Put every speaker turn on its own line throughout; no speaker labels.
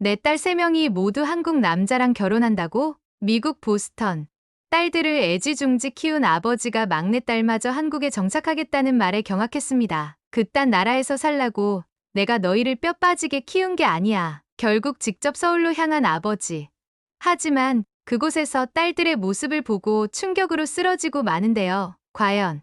내 딸 3명이 모두 한국 남자랑 결혼한다고? 미국 보스턴. 딸들을 애지중지 키운 아버지가 막내딸마저 한국에 정착하겠다는 말에 경악했습니다. 그딴 나라에서 살라고 내가 너희를 뼈 빠지게 키운 게 아니야. 결국 직접 서울로 향한 아버지. 하지만 그곳에서 딸들의 모습을 보고 충격으로 쓰러지고 마는데요. 과연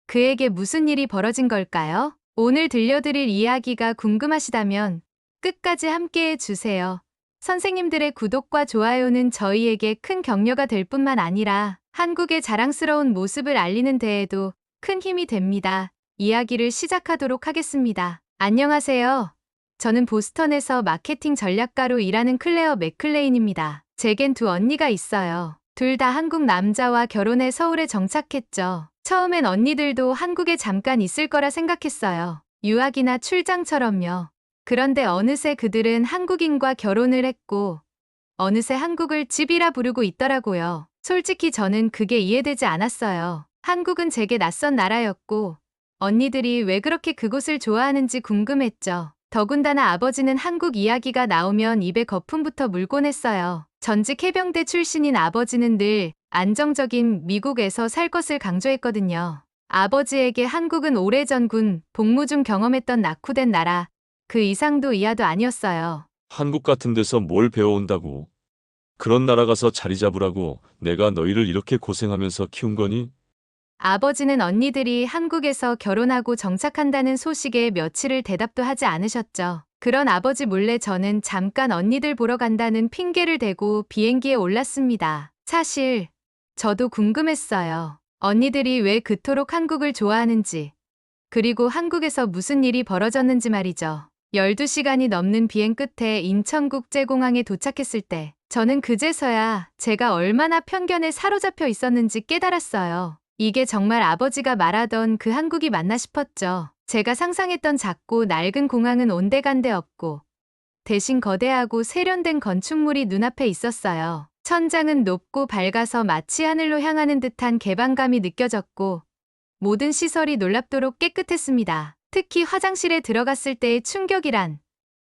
그에게 무슨 일이 벌어진 걸까요? 오늘 들려드릴 이야기가 궁금하시다면 끝까지 함께해 주세요. 선생님들의 구독과 좋아요는 저희에게 큰 격려가 될 뿐만 아니라 한국의 자랑스러운 모습을 알리는 데에도 큰 힘이 됩니다. 이야기를 시작하도록 하겠습니다. 안녕하세요. 저는 보스턴에서 마케팅 전략가로 일하는 클레어 맥클레인입니다. 제겐 두 언니가 있어요. 둘 다 한국 남자와 결혼해 서울에 정착했죠. 처음엔 언니들도 한국에 잠깐 있을 거라 생각했어요. 유학이나 출장처럼요. 그런데 어느새 그들은 한국인과 결혼을 했고 어느새 한국을 집이라 부르고 있더라고요. 솔직히 저는 그게 이해되지 않았어요. 한국은 제게 낯선 나라였고 언니들이 왜 그렇게 그곳을 좋아하는지 궁금했죠. 더군다나 아버지는 한국 이야기가 나오면 입에 거품부터 물곤 했어요. 전직 해병대 출신인 아버지는 늘 안정적인 미국에서 살 것을 강조했거든요. 아버지에게 한국은 오래전 군 복무 중 경험했던 낙후된 나라, 그 이상도 이하도 아니었어요.
한국 같은 데서 뭘 배워온다고. 그런 나라 가서 자리 잡으라고 내가 너희를 이렇게 고생하면서 키운 거니?
아버지는 언니들이 한국에서 결혼하고 정착한다는 소식에 며칠을 대답도 하지 않으셨죠. 그런 아버지 몰래 저는 잠깐 언니들 보러 간다는 핑계를 대고 비행기에 올랐습니다. 사실 저도 궁금했어요. 언니들이 왜 그토록 한국을 좋아하는지, 그리고 한국에서 무슨 일이 벌어졌는지 말이죠. 12시간이 넘는 비행 끝에 인천국제공항에 도착했을 때 저는 그제서야 제가 얼마나 편견에 사로잡혀 있었는지 깨달았어요. 이게 정말 아버지가 말하던 그 한국이 맞나 싶었죠. 제가 상상했던 작고 낡은 공항은 온데간데 없고 대신 거대하고 세련된 건축물이 눈앞에 있었어요. 천장은 높고 밝아서 마치 하늘로 향하는 듯한 개방감이 느껴졌고 모든 시설이 놀랍도록 깨끗했습니다. 특히 화장실에 들어갔을 때의 충격이란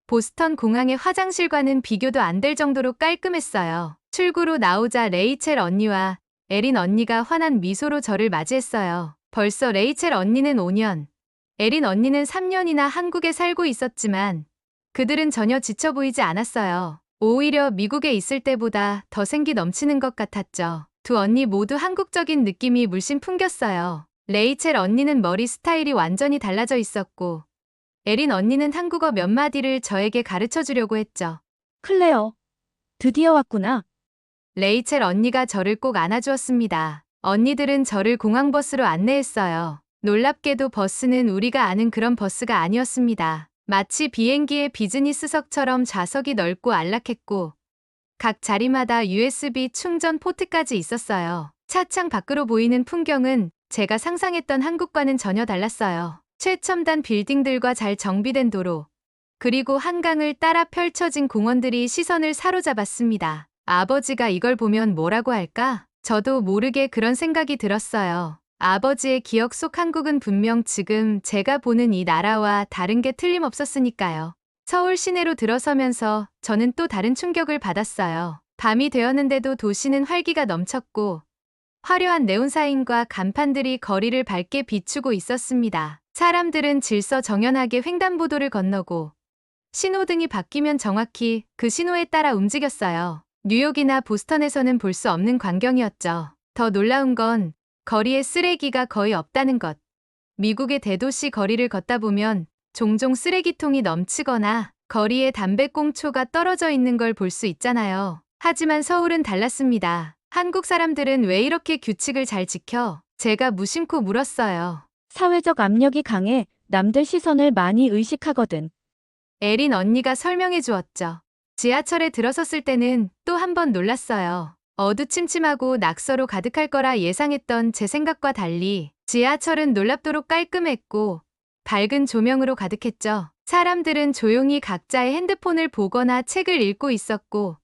보스턴 공항의 화장실과는 비교도 안 될 정도로 깔끔했어요. 출구로 나오자 레이첼 언니와 에린 언니가 환한 미소로 저를 맞이했어요. 벌써 레이첼 언니는 5년, 에린 언니는 3년이나 한국에 살고 있었지만 그들은 전혀 지쳐 보이지 않았어요. 오히려 미국에 있을 때보다 더 생기 넘치는 것 같았죠. 두 언니 모두 한국적인 느낌이 물씬 풍겼어요. 레이첼 언니는 머리 스타일이 완전히 달라져 있었고 에린 언니는 한국어 몇 마디를 저에게 가르쳐 주려고 했죠.
클레어, 드디어 왔구나.
레이첼 언니가 저를 꼭 안아주었습니다. 언니들은 저를 공항버스로 안내했어요. 놀랍게도 버스는 우리가 아는 그런 버스가 아니었습니다. 마치 비행기의 비즈니스석처럼 좌석이 넓고 안락했고 각 자리마다 USB 충전 포트까지 있었어요. 차창 밖으로 보이는 풍경은 제가 상상했던 한국과는 전혀 달랐어요. 최첨단 빌딩들과 잘 정비된 도로, 그리고 한강을 따라 펼쳐진 공원들이 시선을 사로잡았습니다. 아버지가 이걸 보면 뭐라고 할까? 저도 모르게 그런 생각이 들었어요. 아버지의 기억 속 한국은 분명 지금 제가 보는 이 나라와 다른 게 틀림없었으니까요. 서울 시내로 들어서면서 저는 또 다른 충격을 받았어요. 밤이 되었는데도 도시는 활기가 넘쳤고 화려한 네온사인과 간판들이 거리를 밝게 비추고 있었습니다. 사람들은 질서정연하게 횡단보도를 건너고 신호등이 바뀌면 정확히 그 신호에 따라 움직였어요. 뉴욕이나 보스턴에서는 볼 수 없는 광경이었죠. 더 놀라운 건 거리에 쓰레기가 거의 없다는 것. 미국의 대도시 거리를 걷다 보면 종종 쓰레기통이 넘치거나 거리에 담배꽁초가 떨어져 있는 걸 볼 수 있잖아요. 하지만 서울은 달랐습니다. 한국 사람들은 왜 이렇게 규칙을 잘 지켜? 제가 무심코 물었어요.
사회적 압력이 강해 남들 시선을 많이 의식하거든.
에린 언니가 설명해 주었죠. 지하철에 들어섰을 때는 또 한 번 놀랐어요. 어두침침하고 낙서로 가득할 거라 예상했던 제 생각과 달리 지하철은 놀랍도록 깔끔했고 밝은 조명으로 가득했죠. 사람들은 조용히 각자의 핸드폰을 보거나 책을 읽고 있었고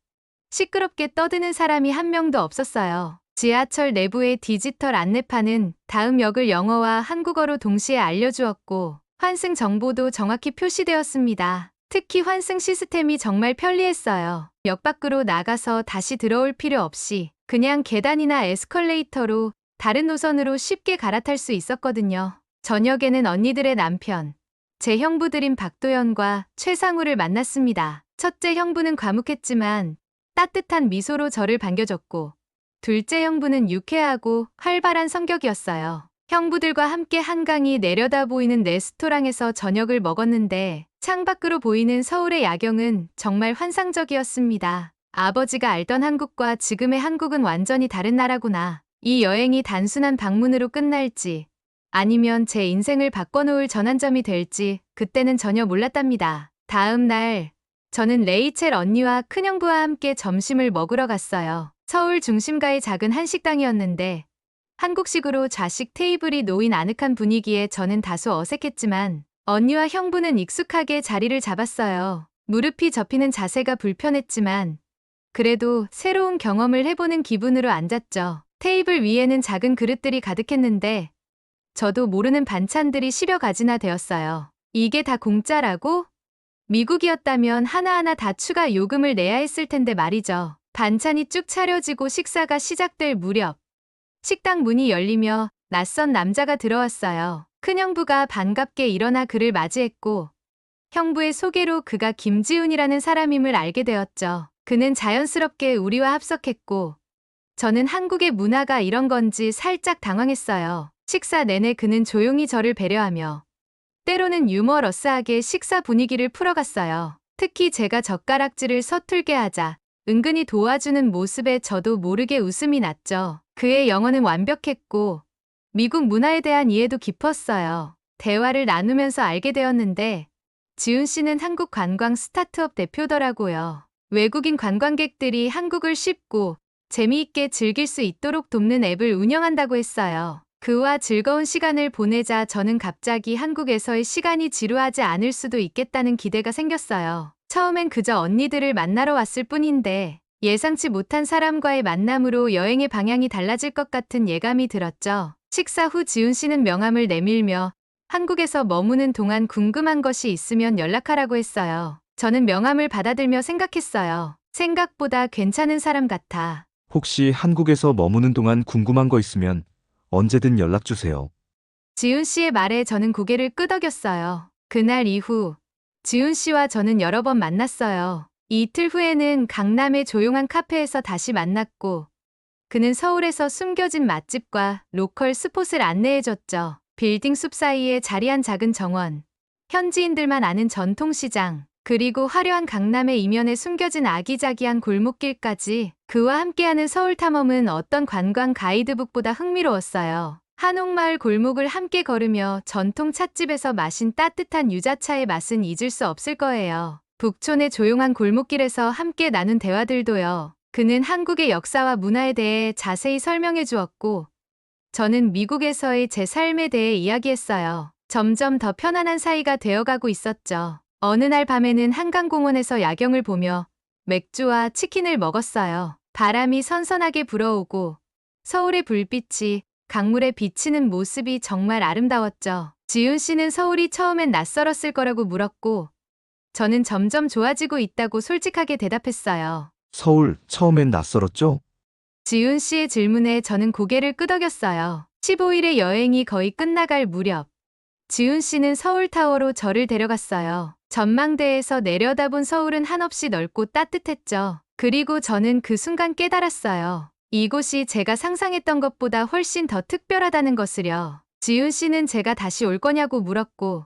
시끄럽게 떠드는 사람이 한 명도 없었어요. 지하철 내부의 디지털 안내판은 다음 역을 영어와 한국어로 동시에 알려주었고 환승 정보도 정확히 표시되었습니다. 특히 환승 시스템이 정말 편리했어요. 역 밖으로 나가서 다시 들어올 필요 없이 그냥 계단이나 에스컬레이터로 다른 노선으로 쉽게 갈아탈 수 있었거든요. 저녁에는 언니들의 남편, 제 형부들인 박도연과 최상우를 만났습니다. 첫째 형부는 과묵했지만 따뜻한 미소로 저를 반겨줬고, 둘째 형부는 유쾌하고 활발한 성격이었어요. 형부들과 함께 한강이 내려다 보이는 레스토랑에서 저녁을 먹었는데 창밖으로 보이는 서울의 야경은 정말 환상적이었습니다. 아버지가 알던 한국과 지금의 한국은 완전히 다른 나라구나. 이 여행이 단순한 방문으로 끝날지 아니면 제 인생을 바꿔놓을 전환점이 될지 그때는 전혀 몰랐답니다. 다음 날 저는 레이첼 언니와 큰형부와 함께 점심을 먹으러 갔어요. 서울 중심가의 작은 한식당이었는데 한국식으로 좌식 테이블이 놓인 아늑한 분위기에 저는 다소 어색했지만 언니와 형부는 익숙하게 자리를 잡았어요. 무릎이 접히는 자세가 불편했지만 그래도 새로운 경험을 해보는 기분으로 앉았죠. 테이블 위에는 작은 그릇들이 가득했는데 저도 모르는 반찬들이 10여 가지나 되었어요. 이게 다 공짜라고? 미국이었다면 하나하나 다 추가 요금을 내야 했을 텐데 말이죠. 반찬이 쭉 차려지고 식사가 시작될 무렵 식당 문이 열리며 낯선 남자가 들어왔어요. 큰형부가 반갑게 일어나 그를 맞이했고 형부의 소개로 그가 김지훈이라는 사람임을 알게 되었죠. 그는 자연스럽게 우리와 합석했고 저는 한국의 문화가 이런 건지 살짝 당황했어요. 식사 내내 그는 조용히 저를 배려하며 때로는 유머러스하게 식사 분위기를 풀어갔어요. 특히 제가 젓가락질을 서툴게 하자 은근히 도와주는 모습에 저도 모르게 웃음이 났죠. 그의 영어는 완벽했고 미국 문화에 대한 이해도 깊었어요. 대화를 나누면서 알게 되었는데 지훈 씨는 한국 관광 스타트업 대표더라고요. 외국인 관광객들이 한국을 쉽고 재미있게 즐길 수 있도록 돕는 앱을 운영한다고 했어요. 그와 즐거운 시간을 보내자 저는 갑자기 한국에서의 시간이 지루하지 않을 수도 있겠다는 기대가 생겼어요. 처음엔 그저 언니들을 만나러 왔을 뿐인데 예상치 못한 사람과의 만남으로 여행의 방향이 달라질 것 같은 예감이 들었죠. 식사 후 지훈 씨는 명함을 내밀며 한국에서 머무는 동안 궁금한 것이 있으면 연락하라고 했어요. 저는 명함을 받아들며 생각했어요. 생각보다 괜찮은 사람 같아.
혹시 한국에서 머무는 동안 궁금한 거 있으면 언제든 연락 주세요.
지훈 씨의 말에 저는 고개를 끄덕였어요. 그날 이후 지훈 씨와 저는 여러 번 만났어요. 이틀 후에는 강남의 조용한 카페에서 다시 만났고 그는 서울에서 숨겨진 맛집과 로컬 스폿을 안내해줬죠. 빌딩 숲 사이에 자리한 작은 정원, 현지인들만 아는 전통시장, 그리고 화려한 강남의 이면에 숨겨진 아기자기한 골목길까지 그와 함께하는 서울 탐험은 어떤 관광 가이드북보다 흥미로웠어요. 한옥마을 골목을 함께 걸으며 전통 찻집에서 마신 따뜻한 유자차의 맛은 잊을 수 없을 거예요. 북촌의 조용한 골목길에서 함께 나눈 대화들도요. 그는 한국의 역사와 문화에 대해 자세히 설명해 주었고 저는 미국에서의 제 삶에 대해 이야기했어요. 점점 더 편안한 사이가 되어가고 있었죠. 어느 날 밤에는 한강공원에서 야경을 보며 맥주와 치킨을 먹었어요. 바람이 선선하게 불어오고 서울의 불빛이 강물에 비치는 모습이 정말 아름다웠죠. 지훈 씨는 서울이 처음엔 낯설었을 거라고 물었고 저는 점점 좋아지고 있다고 솔직하게 대답했어요.
서울 처음엔 낯설었죠?
지훈 씨의 질문에 저는 고개를 끄덕였어요. 15일의 여행이 거의 끝나갈 무렵 지훈 씨는 서울타워로 저를 데려갔어요. 전망대에서 내려다본 서울은 한없이 넓고 따뜻했죠. 그리고 저는 그 순간 깨달았어요. 이곳이 제가 상상했던 것보다 훨씬 더 특별하다는 것을요. 지훈 씨는 제가 다시 올 거냐고 물었고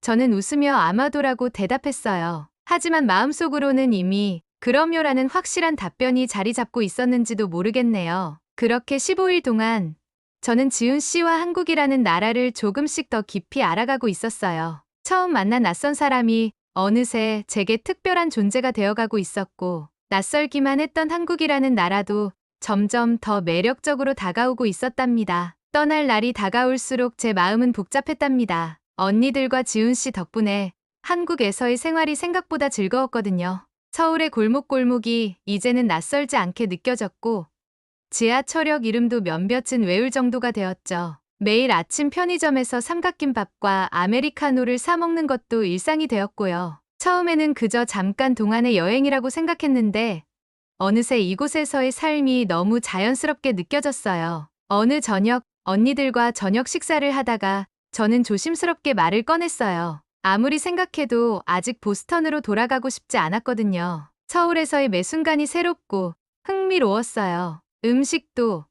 저는 웃으며 아마도라고 대답했어요. 하지만 마음속으로는 이미 그럼요라는 확실한 답변이 자리 잡고 있었는지도 모르겠네요. 그렇게 15일 동안 저는 지훈 씨와 한국이라는 나라를 조금씩 더 깊이 알아가고 있었어요. 처음 만난 낯선 사람이 어느새 제게 특별한 존재가 되어가고 있었고 낯설기만 했던 한국이라는 나라도 점점 더 매력적으로 다가오고 있었답니다. 떠날 날이 다가올수록 제 마음은 복잡했답니다. 언니들과 지훈 씨 덕분에 한국에서의 생활이 생각보다 즐거웠거든요. 서울의 골목골목이 이제는 낯설지 않게 느껴졌고 지하철역 이름도 몇몇은 외울 정도가 되었죠. 매일 아침 편의점에서 삼각김밥과 아메리카노를 사 먹는 것도 일상이 되었고요. 처음에는 그저 잠깐 동안의 여행이라고 생각했는데 어느새 이곳에서의 삶이 너무 자연스럽게 느껴졌어요. 어느 저녁 언니들과 저녁 식사를 하다가 저는 조심스럽게 말을 꺼냈어요. 아무리 생각해도 아직 보스턴으로 돌아가고 싶지 않았거든요. 서울에서의 매 순간이 새롭고 흥미로웠어요. 음식도,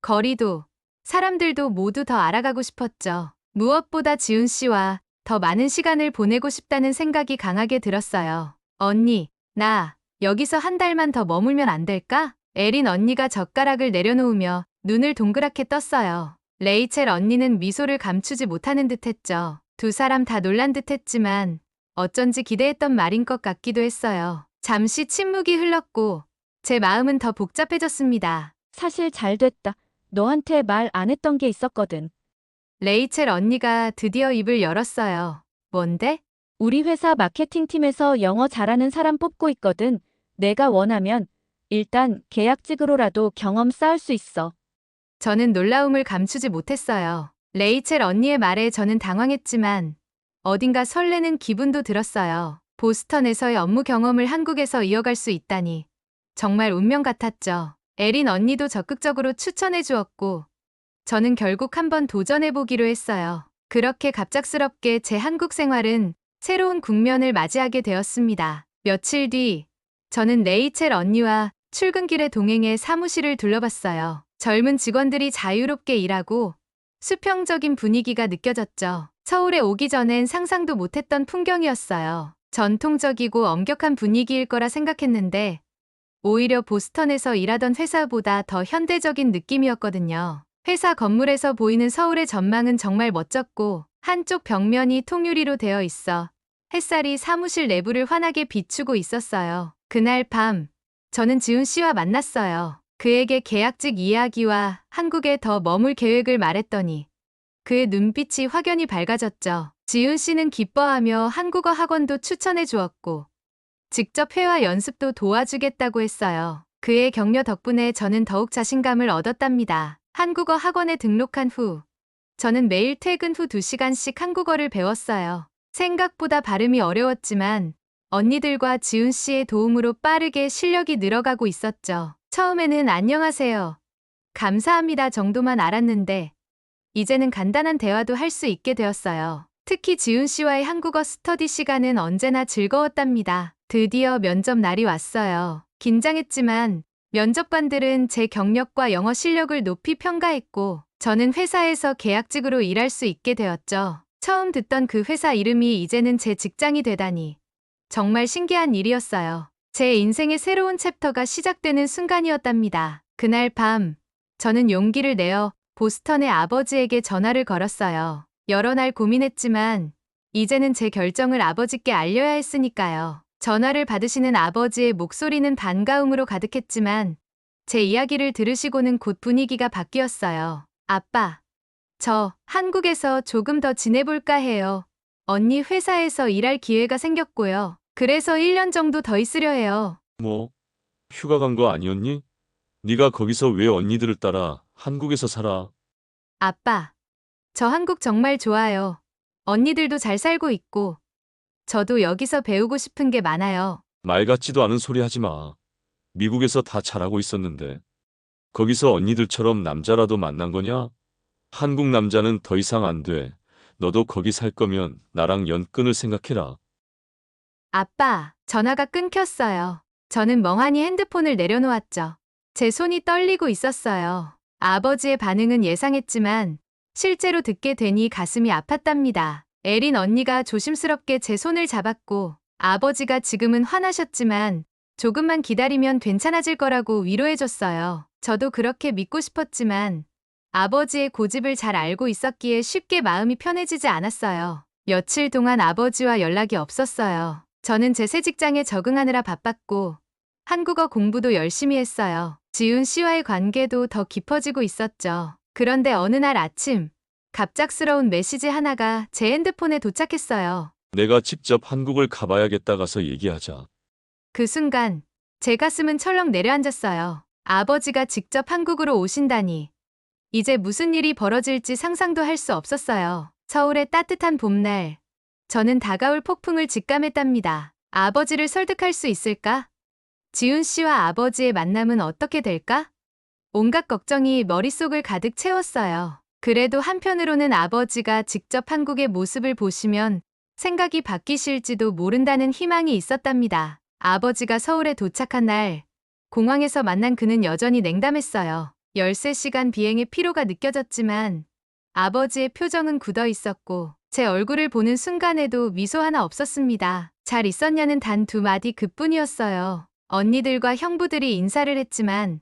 거리도, 사람들도 모두 더 알아가고 싶었죠. 무엇보다 지훈 씨와 더 많은 시간을 보내고 싶다는 생각이 강하게 들었어요. 언니, 나 여기서 한 달만 더 머물면 안 될까? 에린 언니가 젓가락을 내려놓으며 눈을 동그랗게 떴어요. 레이첼 언니는 미소를 감추지 못하는 듯했죠. 두 사람 다 놀란 듯했지만 어쩐지 기대했던 말인 것 같기도 했어요. 잠시 침묵이 흘렀고 제 마음은 더 복잡해졌습니다.
사실 잘 됐다. 너한테 말 안 했던 게 있었거든.
레이첼 언니가 드디어 입을 열었어요. 뭔데?
우리 회사 마케팅팀에서 영어 잘하는 사람 뽑고 있거든. 내가 원하면 일단 계약직으로라도 경험 쌓을 수 있어.
저는 놀라움을 감추지 못했어요. 레이첼 언니의 말에 저는 당황했지만 어딘가 설레는 기분도 들었어요. 보스턴에서의 업무 경험을 한국에서 이어갈 수 있다니 정말 운명 같았죠. 에린 언니도 적극적으로 추천해 주었고 저는 결국 한번 도전해 보기로 했어요. 그렇게 갑작스럽게 제 한국 생활은 새로운 국면을 맞이하게 되었습니다. 며칠 뒤 저는 레이첼 언니와 출근길에 동행해 사무실을 둘러봤어요. 젊은 직원들이 자유롭게 일하고 수평적인 분위기가 느껴졌죠. 서울에 오기 전엔 상상도 못했던 풍경이었어요. 전통적이고 엄격한 분위기일 거라 생각했는데 오히려 보스턴에서 일하던 회사보다 더 현대적인 느낌이었거든요. 회사 건물에서 보이는 서울의 전망은 정말 멋졌고 한쪽 벽면이 통유리로 되어 있어 햇살이 사무실 내부를 환하게 비추고 있었어요. 그날 밤 저는 지훈 씨와 만났어요. 그에게 계약직 이야기와 한국에 더 머물 계획을 말했더니 그의 눈빛이 확연히 밝아졌죠. 지훈 씨는 기뻐하며 한국어 학원도 추천해 주었고 직접 회화 연습도 도와주겠다고 했어요. 그의 격려 덕분에 저는 더욱 자신감을 얻었답니다. 한국어 학원에 등록한 후 저는 매일 퇴근 후 2시간씩 한국어를 배웠어요. 생각보다 발음이 어려웠지만 언니들과 지훈 씨의 도움으로 빠르게 실력이 늘어가고 있었죠. 처음에는 안녕하세요, 감사합니다 정도만 알았는데 이제는 간단한 대화도 할 수 있게 되었어요. 특히 지훈 씨와의 한국어 스터디 시간은 언제나 즐거웠답니다. 드디어 면접 날이 왔어요. 긴장했지만 면접관들은 제 경력과 영어 실력을 높이 평가했고 저는 회사에서 계약직으로 일할 수 있게 되었죠. 처음 듣던 그 회사 이름이 이제는 제 직장이 되다니 정말 신기한 일이었어요. 제 인생의 새로운 챕터가 시작되는 순간이었답니다. 그날 밤 저는 용기를 내어 보스턴의 아버지에게 전화를 걸었어요. 여러 날 고민했지만 이제는 제 결정을 아버지께 알려야 했으니까요. 전화를 받으시는 아버지의 목소리는 반가움으로 가득했지만 제 이야기를 들으시고는 곧 분위기가 바뀌었어요. 아빠, 저 한국에서 조금 더 지내볼까 해요. 언니 회사에서 일할 기회가 생겼고요. 그래서 1년 정도 더 있으려 해요.
뭐, 휴가 간 거 아니었니? 네가 거기서 왜 언니들을 따라 한국에서 살아?
아빠, 저 한국 정말 좋아요. 언니들도 잘 살고 있고 저도 여기서 배우고 싶은 게 많아요.
말 같지도 않은 소리 하지 마. 미국에서 다 잘하고 있었는데. 거기서 언니들처럼 남자라도 만난 거냐? 한국 남자는 더 이상 안 돼. 너도 거기 살 거면 나랑 연 끊을 생각해라.
아빠, 전화가 끊겼어요. 저는 멍하니 핸드폰을 내려놓았죠. 제 손이 떨리고 있었어요. 아버지의 반응은 예상했지만 실제로 듣게 되니 가슴이 아팠답니다. 에린 언니가 조심스럽게 제 손을 잡았고 아버지가 지금은 화나셨지만 조금만 기다리면 괜찮아질 거라고 위로해줬어요. 저도 그렇게 믿고 싶었지만 아버지의 고집을 잘 알고 있었기에 쉽게 마음이 편해지지 않았어요. 며칠 동안 아버지와 연락이 없었어요. 저는 제 새 직장에 적응하느라 바빴고 한국어 공부도 열심히 했어요. 지훈 씨와의 관계도 더 깊어지고 있었죠. 그런데 어느 날 아침 갑작스러운 메시지 하나가 제 핸드폰에 도착했어요.
내가 직접 한국을 가봐야겠다 가서 얘기하자.
그 순간 제 가슴은 철렁 내려앉았어요. 아버지가 직접 한국으로 오신다니. 이제 무슨 일이 벌어질지 상상도 할 수 없었어요. 서울의 따뜻한 봄날. 저는 다가올 폭풍을 직감했답니다. 아버지를 설득할 수 있을까? 지훈 씨와 아버지의 만남은 어떻게 될까? 온갖 걱정이 머릿속을 가득 채웠어요. 그래도 한편으로는 아버지가 직접 한국의 모습을 보시면 생각이 바뀌실지도 모른다는 희망이 있었답니다. 아버지가 서울에 도착한 날, 공항에서 만난 그는 여전히 냉담했어요. 13시간 비행의 피로가 느껴졌지만 아버지의 표정은 굳어 있었고 제 얼굴을 보는 순간에도 미소 하나 없었습니다. 잘 있었냐는 단 2마디 그뿐이었어요. 언니들과 형부들이 인사를 했지만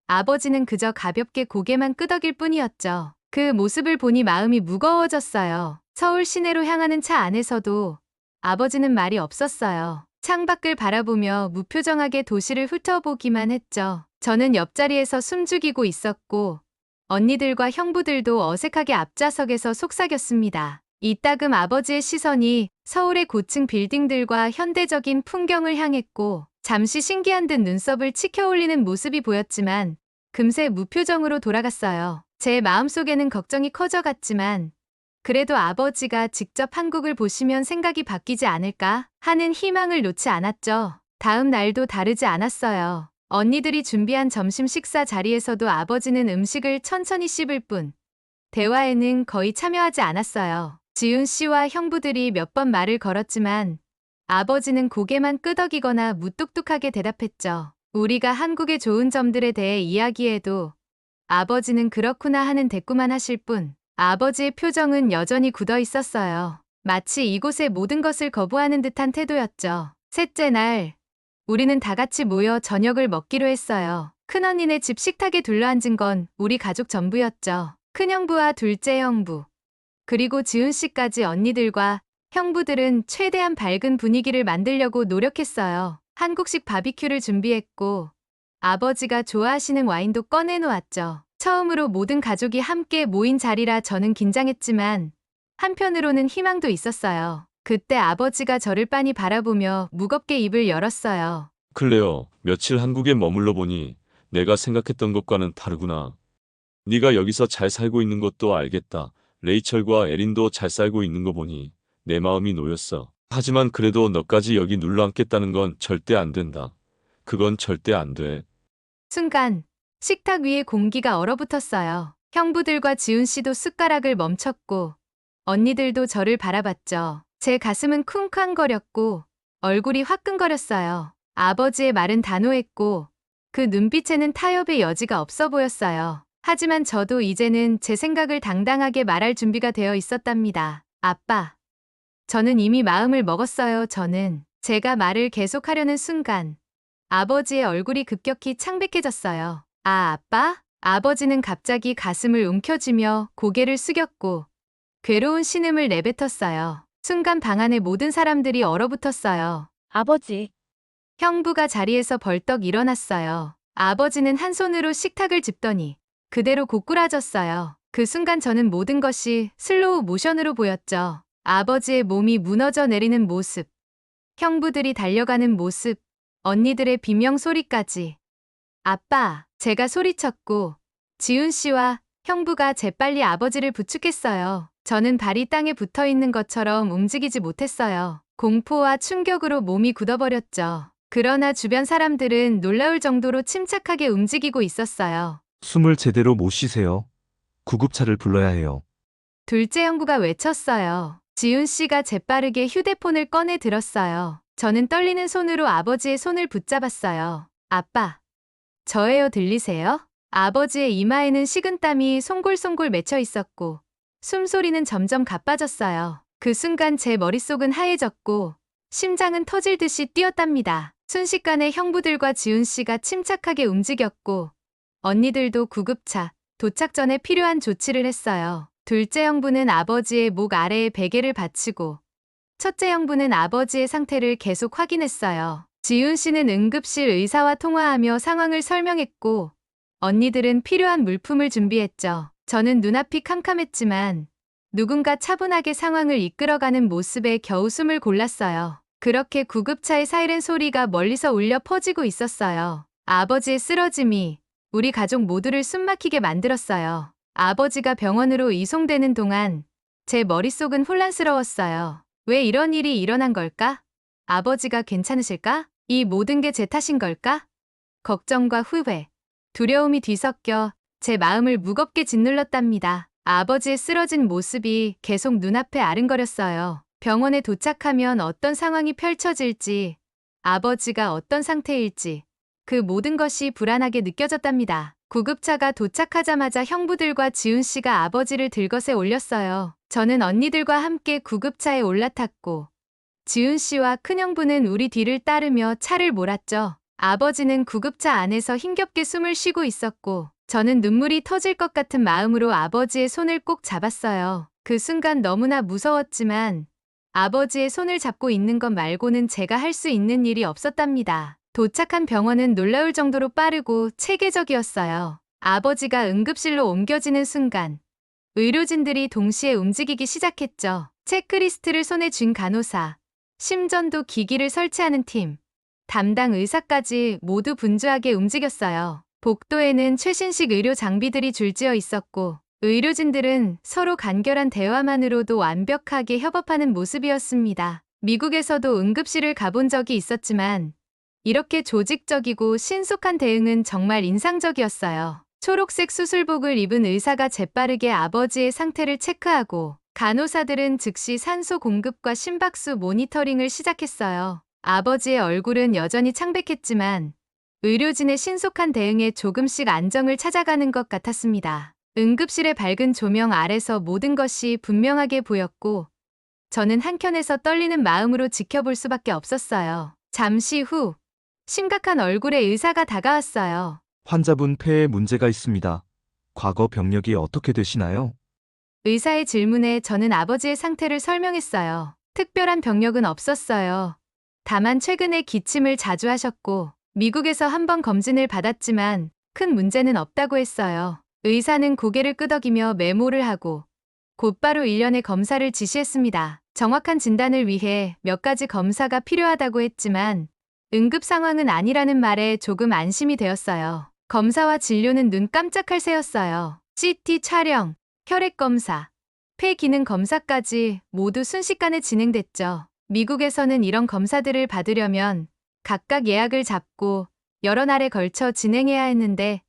아버지는 그저 가볍게 고개만 끄덕일 뿐이었죠. 그 모습을 보니 마음이 무거워졌어요. 서울 시내로 향하는 차 안에서도 아버지는 말이 없었어요. 창밖을 바라보며 무표정하게 도시를 훑어보기만 했죠. 저는 옆자리에서 숨죽이고 있었고 언니들과 형부들도 어색하게 앞좌석에서 속삭였습니다. 이따금 아버지의 시선이 서울의 고층 빌딩들과 현대적인 풍경을 향했고 잠시 신기한 듯 눈썹을 치켜올리는 모습이 보였지만 금세 무표정으로 돌아갔어요. 제 마음속에는 걱정이 커져갔지만 그래도 아버지가 직접 한국을 보시면 생각이 바뀌지 않을까 하는 희망을 놓지 않았죠. 다음 날도 다르지 않았어요. 언니들이 준비한 점심 식사 자리에서도 아버지는 음식을 천천히 씹을 뿐 대화에는 거의 참여하지 않았어요. 지훈 씨와 형부들이 몇 번 말을 걸었지만 아버지는 고개만 끄덕이거나 무뚝뚝하게 대답했죠. 우리가 한국의 좋은 점들에 대해 이야기해도 아버지는 그렇구나 하는 대꾸만 하실 뿐 아버지의 표정은 여전히 굳어 있었어요. 마치 이곳의 모든 것을 거부하는 듯한 태도였죠. 셋째 날, 우리는 다 같이 모여 저녁을 먹기로 했어요. 큰언니네 집 식탁에 둘러앉은 건 우리 가족 전부였죠. 큰형부와 둘째 형부, 그리고 지훈 씨까지 언니들과 형부들은 최대한 밝은 분위기를 만들려고 노력했어요. 한국식 바비큐를 준비했고 아버지가 좋아하시는 와인도 꺼내놓았죠. 처음으로 모든 가족이 함께 모인 자리라 저는 긴장했지만 한편으로는 희망도 있었어요. 그때 아버지가 저를 빤히 바라보며 무겁게 입을 열었어요.
클레어, 며칠 한국에 머물러 보니 내가 생각했던 것과는 다르구나. 네가 여기서 잘 살고 있는 것도 알겠다. 레이첼과 에린도 잘 살고 있는 거 보니 내 마음이 놓였어. 하지만 그래도 너까지 여기 눌러앉겠다는 건 절대 안 된다. 그건 절대 안 돼.
순간 식탁 위에 공기가 얼어붙었어요. 형부들과 지훈 씨도 숟가락을 멈췄고 언니들도 저를 바라봤죠. 제 가슴은 쿵쾅거렸고 얼굴이 화끈거렸어요. 아버지의 말은 단호했고 그 눈빛에는 타협의 여지가 없어 보였어요. 하지만 저도 이제는 제 생각을 당당하게 말할 준비가 되어 있었답니다. 아빠, 저는 이미 마음을 먹었어요. 제가 말을 계속하려는 순간 아버지의 얼굴이 급격히 창백해졌어요. 아, 아빠? 아버지는 갑자기 가슴을 움켜쥐며 고개를 숙였고 괴로운 신음을 내뱉었어요. 순간 방 안의 모든 사람들이 얼어붙었어요.
아버지,
형부가 자리에서 벌떡 일어났어요. 아버지는 한 손으로 식탁을 짚더니 그대로 고꾸라졌어요. 그 순간 저는 모든 것이 슬로우 모션으로 보였죠. 아버지의 몸이 무너져 내리는 모습, 형부들이 달려가는 모습, 언니들의 비명 소리까지. 아빠, 제가 소리쳤고 지훈 씨와 형부가 재빨리 아버지를 부축했어요. 저는 발이 땅에 붙어 있는 것처럼 움직이지 못했어요. 공포와 충격으로 몸이 굳어버렸죠. 그러나 주변 사람들은 놀라울 정도로 침착하게 움직이고 있었어요.
숨을 제대로 못 쉬세요. 구급차를 불러야 해요.
둘째 형부가 외쳤어요. 지훈 씨가 재빠르게 휴대폰을 꺼내 들었어요. 저는 떨리는 손으로 아버지의 손을 붙잡았어요. 아빠, 저예요. 들리세요? 아버지의 이마에는 식은땀이 송골송골 맺혀 있었고 숨소리는 점점 가빠졌어요. 그 순간 제 머릿속은 하얘졌고 심장은 터질 듯이 뛰었답니다. 순식간에 형부들과 지훈 씨가 침착하게 움직였고 언니들도 구급차 도착 전에 필요한 조치를 했어요. 둘째 형부는 아버지의 목 아래에 베개를 받치고 첫째 형부는 아버지의 상태를 계속 확인했어요. 지훈 씨는 응급실 의사와 통화하며 상황을 설명했고 언니들은 필요한 물품을 준비했죠. 저는 눈앞이 캄캄했지만 누군가 차분하게 상황을 이끌어가는 모습에 겨우 숨을 골랐어요. 그렇게 구급차의 사이렌 소리가 멀리서 울려 퍼지고 있었어요. 아버지의 쓰러짐이 우리 가족 모두를 숨막히게 만들었어요. 아버지가 병원으로 이송되는 동안 제 머릿속은 혼란스러웠어요. 왜 이런 일이 일어난 걸까? 아버지가 괜찮으실까? 이 모든 게 제 탓인 걸까? 걱정과 후회, 두려움이 뒤섞여 제 마음을 무겁게 짓눌렀답니다. 아버지의 쓰러진 모습이 계속 눈앞에 아른거렸어요. 병원에 도착하면 어떤 상황이 펼쳐질지, 아버지가 어떤 상태일지, 그 모든 것이 불안하게 느껴졌답니다. 구급차가 도착하자마자 형부들과 지훈 씨가 아버지를 들것에 올렸어요. 저는 언니들과 함께 구급차에 올라탔고, 지훈 씨와 큰형부는 우리 뒤를 따르며 차를 몰았죠. 아버지는 구급차 안에서 힘겹게 숨을 쉬고 있었고, 저는 눈물이 터질 것 같은 마음으로 아버지의 손을 꼭 잡았어요. 그 순간 너무나 무서웠지만, 아버지의 손을 잡고 있는 것 말고는 제가 할 수 있는 일이 없었답니다. 도착한 병원은 놀라울 정도로 빠르고 체계적이었어요. 아버지가 응급실로 옮겨지는 순간, 의료진들이 동시에 움직이기 시작했죠. 체크리스트를 손에 쥔 간호사, 심전도 기기를 설치하는 팀, 담당 의사까지 모두 분주하게 움직였어요. 복도에는 최신식 의료 장비들이 줄지어 있었고, 의료진들은 서로 간결한 대화만으로도 완벽하게 협업하는 모습이었습니다. 미국에서도 응급실을 가본 적이 있었지만, 이렇게 조직적이고 신속한 대응은 정말 인상적이었어요. 초록색 수술복을 입은 의사가 재빠르게 아버지의 상태를 체크하고, 간호사들은 즉시 산소 공급과 심박수 모니터링을 시작했어요. 아버지의 얼굴은 여전히 창백했지만, 의료진의 신속한 대응에 조금씩 안정을 찾아가는 것 같았습니다. 응급실의 밝은 조명 아래서 모든 것이 분명하게 보였고, 저는 한켠에서 떨리는 마음으로 지켜볼 수밖에 없었어요. 잠시 후, 심각한 얼굴의 의사가 다가왔어요.
환자분 폐에 문제가 있습니다. 과거 병력이 어떻게 되시나요?
의사의 질문에 저는 아버지의 상태를 설명했어요. 특별한 병력은 없었어요. 다만 최근에 기침을 자주 하셨고, 미국에서 한번 검진을 받았지만 큰 문제는 없다고 했어요. 의사는 고개를 끄덕이며 메모를 하고 곧바로 일련의 검사를 지시했습니다. 정확한 진단을 위해 몇 가지 검사가 필요하다고 했지만 응급 상황은 아니라는 말에 조금 안심이 되었어요. 검사와 진료는 눈 깜짝할 새였어요. CT 촬영, 혈액 검사, 폐 기능 검사까지 모두 순식간에 진행됐죠. 미국에서는 이런 검사들을 받으려면 각각 예약을 잡고 여러 날에 걸쳐 진행해야 했는데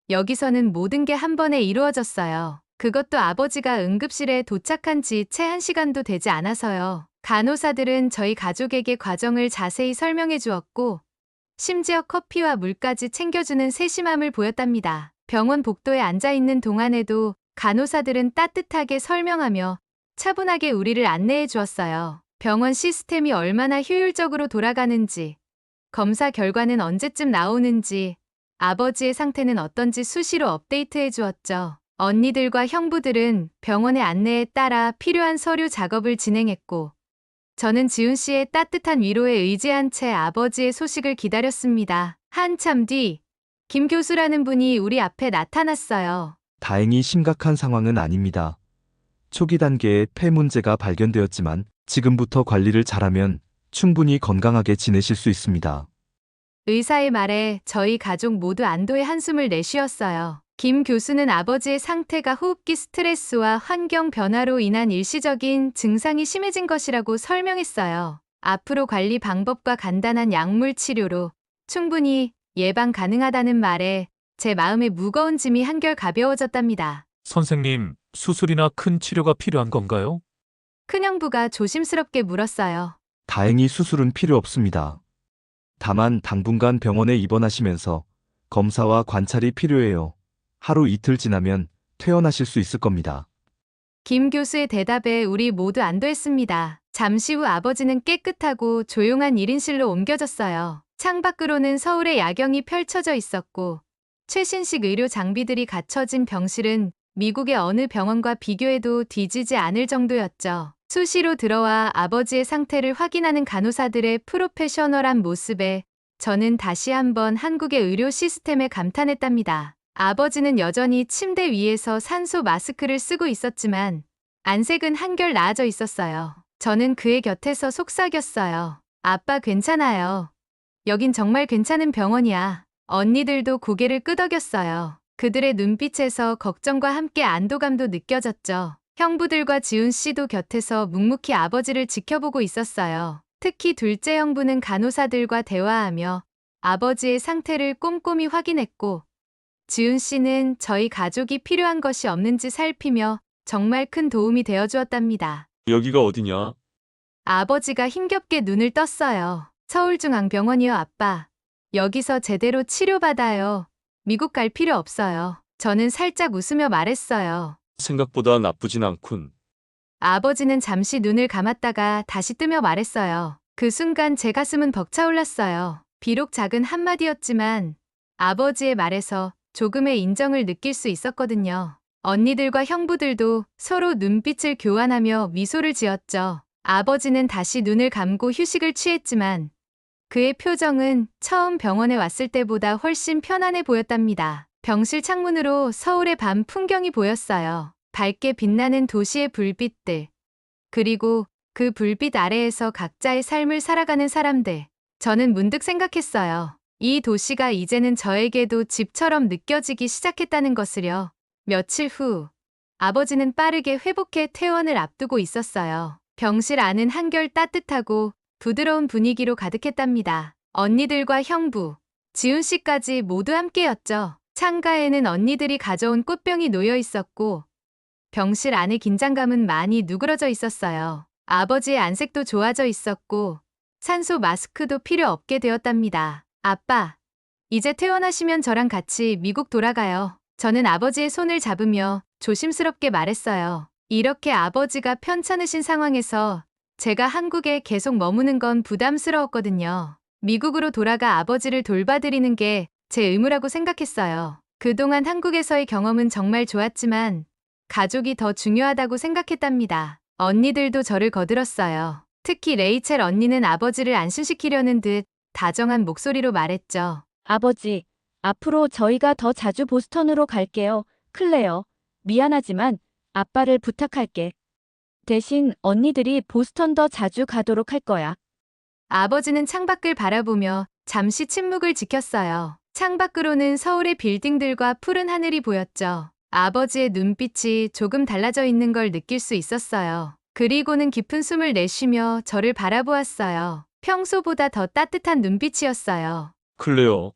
여기서는 모든 게 한 번에 이루어졌어요. 그것도 아버지가 응급실에 도착한 지 채 1시간도 되지 않아서요. 간호사들은 저희 가족에게 과정을 자세히 설명해 주었고 심지어 커피와 물까지 챙겨주는 세심함을 보였답니다. 병원 복도에 앉아 있는 동안에도 간호사들은 따뜻하게 설명하며 차분하게 우리를 안내해 주었어요. 병원 시스템이 얼마나 효율적으로 돌아가는지, 검사 결과는 언제쯤 나오는지, 아버지의 상태는 어떤지 수시로 업데이트해 주었죠. 언니들과 형부들은 병원의 안내에 따라 필요한 서류 작업을 진행했고, 저는 지훈 씨의 따뜻한 위로에 의지한 채 아버지의 소식을 기다렸습니다. 한참 뒤, 김 교수라는 분이 우리 앞에 나타났어요.
다행히 심각한 상황은 아닙니다. 초기 단계에 폐 문제가 발견되었지만 지금부터 관리를 잘하면 충분히 건강하게 지내실 수 있습니다.
의사의 말에 저희 가족 모두 안도의 한숨을 내쉬었어요. 김 교수는 아버지의 상태가 호흡기 스트레스와 환경 변화로 인한 일시적인 증상이 심해진 것이라고 설명했어요. 앞으로 관리 방법과 간단한 약물 치료로 충분히 예방 가능하다는 말에 제 마음의 무거운 짐이 한결 가벼워졌답니다.
선생님, 수술이나 큰 치료가 필요한 건가요?
큰형부가 조심스럽게 물었어요.
다행히 수술은 필요 없습니다. 다만 당분간 병원에 입원하시면서 검사와 관찰이 필요해요. 하루 이틀 지나면 퇴원하실 수 있을 겁니다.
김 교수의 대답에 우리 모두 안도했습니다. 잠시 후 아버지는 깨끗하고 조용한 1인실로 옮겨졌어요. 창밖으로는 서울의 야경이 펼쳐져 있었고 최신식 의료 장비들이 갖춰진 병실은 미국의 어느 병원과 비교해도 뒤지지 않을 정도였죠. 수시로 들어와 아버지의 상태를 확인하는 간호사들의 프로페셔널한 모습에 저는 다시 한번 한국의 의료 시스템에 감탄했답니다. 아버지는 여전히 침대 위에서 산소 마스크를 쓰고 있었지만 안색은 한결 나아져 있었어요. 저는 그의 곁에서 속삭였어요. 아빠 괜찮아요. 여긴 정말 괜찮은 병원이야. 언니들도 고개를 끄덕였어요. 그들의 눈빛에서 걱정과 함께 안도감도 느껴졌죠. 형부들과 지훈 씨도 곁에서 묵묵히 아버지를 지켜보고 있었어요. 특히 둘째 형부는 간호사들과 대화하며 아버지의 상태를 꼼꼼히 확인했고, 지훈 씨는 저희 가족이 필요한 것이 없는지 살피며 정말 큰 도움이 되어 주었답니다.
여기가 어디냐?
아버지가 힘겹게 눈을 떴어요. 서울중앙병원이요, 아빠. 여기서 제대로 치료받아요. 미국 갈 필요 없어요. 저는 살짝 웃으며 말했어요.
생각보다 나쁘진 않군.
아버지는 잠시 눈을 감았다가 다시 뜨며 말했어요. 그 순간 제 가슴은 벅차올랐어요. 비록 작은 한마디였지만 아버지의 말에서 조금의 인정을 느낄 수 있었거든요. 언니들과 형부들도 서로 눈빛을 교환하며 미소를 지었죠. 아버지는 다시 눈을 감고 휴식을 취했지만 그의 표정은 처음 병원에 왔을 때보다 훨씬 편안해 보였답니다. 병실 창문으로 서울의 밤 풍경이 보였어요. 밝게 빛나는 도시의 불빛들. 그리고 그 불빛 아래에서 각자의 삶을 살아가는 사람들. 저는 문득 생각했어요. 이 도시가 이제는 저에게도 집처럼 느껴지기 시작했다는 것을요. 며칠 후, 아버지는 빠르게 회복해 퇴원을 앞두고 있었어요. 병실 안은 한결 따뜻하고 부드러운 분위기로 가득했답니다. 언니들과 형부, 지훈 씨까지 모두 함께였죠. 창가에는 언니들이 가져온 꽃병이 놓여 있었고, 병실 안의 긴장감은 많이 누그러져 있었어요. 아버지의 안색도 좋아져 있었고, 산소 마스크도 필요 없게 되었답니다. 아빠, 이제 퇴원하시면 저랑 같이 미국 돌아가요. 저는 아버지의 손을 잡으며 조심스럽게 말했어요. 이렇게 아버지가 편찮으신 상황에서 제가 한국에 계속 머무는 건 부담스러웠거든요. 미국으로 돌아가 아버지를 돌봐드리는 게 제 의무라고 생각했어요. 그동안 한국에서의 경험은 정말 좋았지만 가족이 더 중요하다고 생각했답니다. 언니들도 저를 거들었어요. 특히 레이첼 언니는 아버지를 안심시키려는 듯 다정한 목소리로 말했죠.
아버지, 앞으로 저희가 더 자주 보스턴으로 갈게요. 클레어, 미안하지만 아빠를 부탁할게. 대신 언니들이 보스턴 더 자주 가도록 할 거야.
아버지는 창밖을 바라보며 잠시 침묵을 지켰어요. 창밖으로는 서울의 빌딩들과 푸른 하늘이 보였죠. 아버지의 눈빛이 조금 달라져 있는 걸 느낄 수 있었어요. 그리고는 깊은 숨을 내쉬며 저를 바라보았어요. 평소보다 더 따뜻한 눈빛이었어요.
클레어,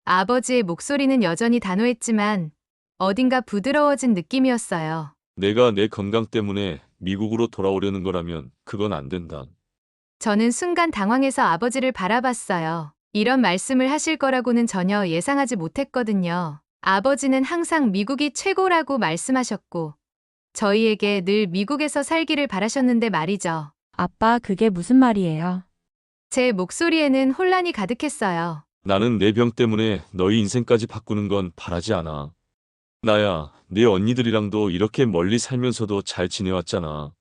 아버지의 목소리는 여전히 단호했지만 어딘가 부드러워진 느낌이었어요.
내가 내 건강 때문에 미국으로 돌아오려는 거라면 그건 안 된다.
저는 순간 당황해서 아버지를 바라봤어요. 이런 말씀을 하실 거라고는 전혀 예상하지 못했거든요. 아버지는 항상 미국이 최고라고 말씀하셨고, 저희에게 늘 미국에서 살기를 바라셨는데 말이죠.
아빠, 그게 무슨 말이에요?
제 목소리에는 혼란이 가득했어요.
나는 내 병 때문에 너희 인생까지 바꾸는 건 바라지 않아. 나야, 네 언니들이랑도 이렇게 멀리 살면서도 잘 지내왔잖아.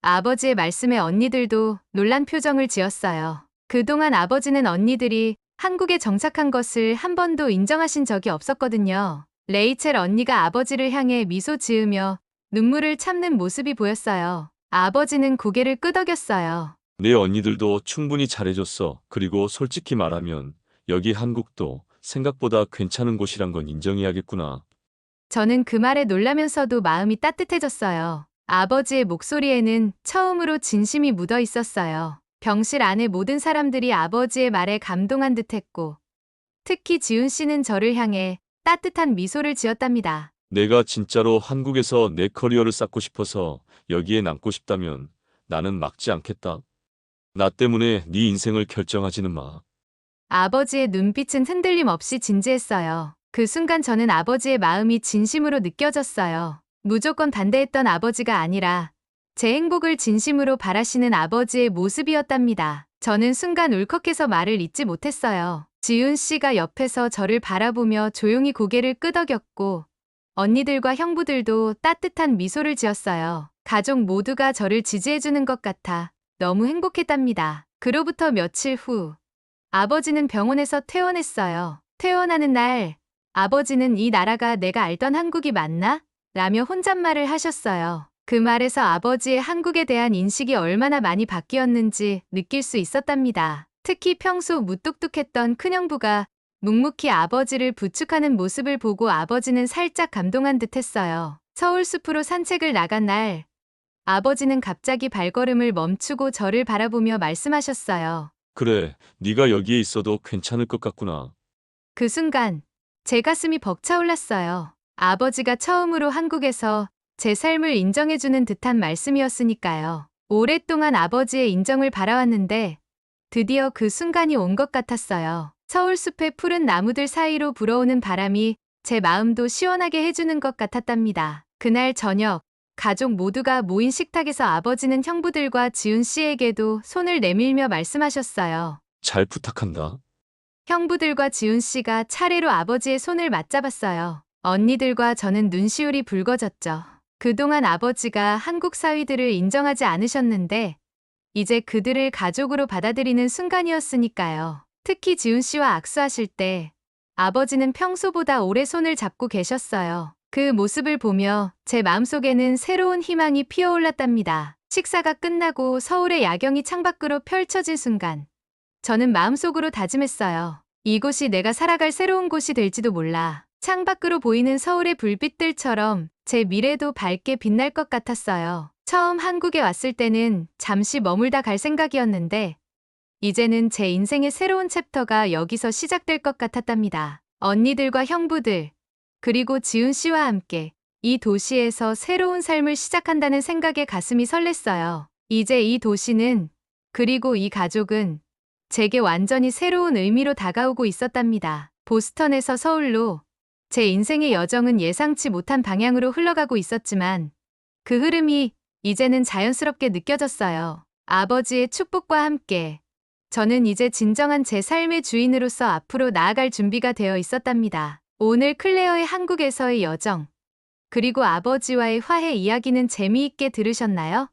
아버지의 말씀에 언니들도 놀란 표정을 지었어요. 그동안 아버지는 언니들이 한국에 정착한 것을 한 번도 인정하신 적이 없었거든요. 레이첼 언니가 아버지를 향해 미소 지으며 눈물을 참는 모습이 보였어요. 아버지는 고개를 끄덕였어요.
내 언니들도 충분히 잘해줬어. 그리고 솔직히 말하면 여기 한국도 생각보다 괜찮은 곳이란 건 인정해야겠구나.
저는 그 말에 놀라면서도 마음이 따뜻해졌어요. 아버지의 목소리에는 처음으로 진심이 묻어 있었어요. 병실 안의 모든 사람들이 아버지의 말에 감동한 듯했고, 특히 지훈 씨는 저를 향해 따뜻한 미소를 지었답니다.
내가 진짜로 한국에서 내 커리어를 쌓고 싶어서 여기에 남고 싶다면 나는 막지 않겠다. 나 때문에 네 인생을 결정하지는 마.
아버지의 눈빛은 흔들림 없이 진지했어요. 그 순간 저는 아버지의 마음이 진심으로 느껴졌어요. 무조건 반대했던 아버지가 아니라 제 행복을 진심으로 바라시는 아버지의 모습이었답니다. 저는 순간 울컥해서 말을 잇지 못했어요. 지훈 씨가 옆에서 저를 바라보며 조용히 고개를 끄덕였고, 언니들과 형부들도 따뜻한 미소를 지었어요. 가족 모두가 저를 지지해주는 것 같아 너무 행복했답니다. 그로부터 며칠 후, 아버지는 병원에서 퇴원했어요. 퇴원하는 날, 아버지는 이 나라가 내가 알던 한국이 맞나? 라며 혼잣말을 하셨어요. 그 말에서 아버지의 한국에 대한 인식이 얼마나 많이 바뀌었는지 느낄 수 있었답니다. 특히 평소 무뚝뚝했던 큰형부가 묵묵히 아버지를 부축하는 모습을 보고 아버지는 살짝 감동한 듯했어요. 서울 숲으로 산책을 나간 날, 아버지는 갑자기 발걸음을 멈추고 저를 바라보며 말씀하셨어요.
그래, 네가 여기에 있어도 괜찮을 것 같구나.
그 순간 제 가슴이 벅차올랐어요. 아버지가 처음으로 한국에서 제 삶을 인정해주는 듯한 말씀이었으니까요. 오랫동안 아버지의 인정을 바라왔는데 드디어 그 순간이 온 것 같았어요. 서울숲의 푸른 나무들 사이로 불어오는 바람이 제 마음도 시원하게 해주는 것 같았답니다. 그날 저녁, 가족 모두가 모인 식탁에서 아버지는 형부들과 지훈 씨에게도 손을 내밀며 말씀하셨어요.
잘 부탁한다.
형부들과 지훈 씨가 차례로 아버지의 손을 맞잡았어요. 언니들과 저는 눈시울이 붉어졌죠. 그동안 아버지가 한국 사위들을 인정하지 않으셨는데 이제 그들을 가족으로 받아들이는 순간이었으니까요. 특히 지훈 씨와 악수하실 때 아버지는 평소보다 오래 손을 잡고 계셨어요. 그 모습을 보며 제 마음속에는 새로운 희망이 피어올랐답니다. 식사가 끝나고 서울의 야경이 창밖으로 펼쳐진 순간 저는 마음속으로 다짐했어요. 이곳이 내가 살아갈 새로운 곳이 될지도 몰라. 창밖으로 보이는 서울의 불빛들처럼 제 미래도 밝게 빛날 것 같았어요. 처음 한국에 왔을 때는 잠시 머물다 갈 생각이었는데 이제는 제 인생의 새로운 챕터가 여기서 시작될 것 같았답니다. 언니들과 형부들, 그리고 지훈 씨와 함께 이 도시에서 새로운 삶을 시작한다는 생각에 가슴이 설렜어요. 이제 이 도시는, 그리고 이 가족은 제게 완전히 새로운 의미로 다가오고 있었답니다. 보스턴에서 서울로 제 인생의 여정은 예상치 못한 방향으로 흘러가고 있었지만 그 흐름이 이제는 자연스럽게 느껴졌어요. 아버지의 축복과 함께 저는 이제 진정한 제 삶의 주인으로서 앞으로 나아갈 준비가 되어 있었답니다. 오늘 클레어의 한국에서의 여정, 그리고 아버지와의 화해 이야기는 재미있게 들으셨나요?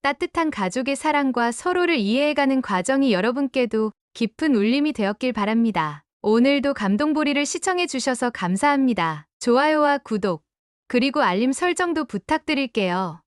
따뜻한 가족의 사랑과 서로를 이해해가는 과정이 여러분께도 깊은 울림이 되었길 바랍니다. 오늘도 감동보리를 시청해주셔서 감사합니다. 좋아요와 구독, 그리고 알림 설정도 부탁드릴게요.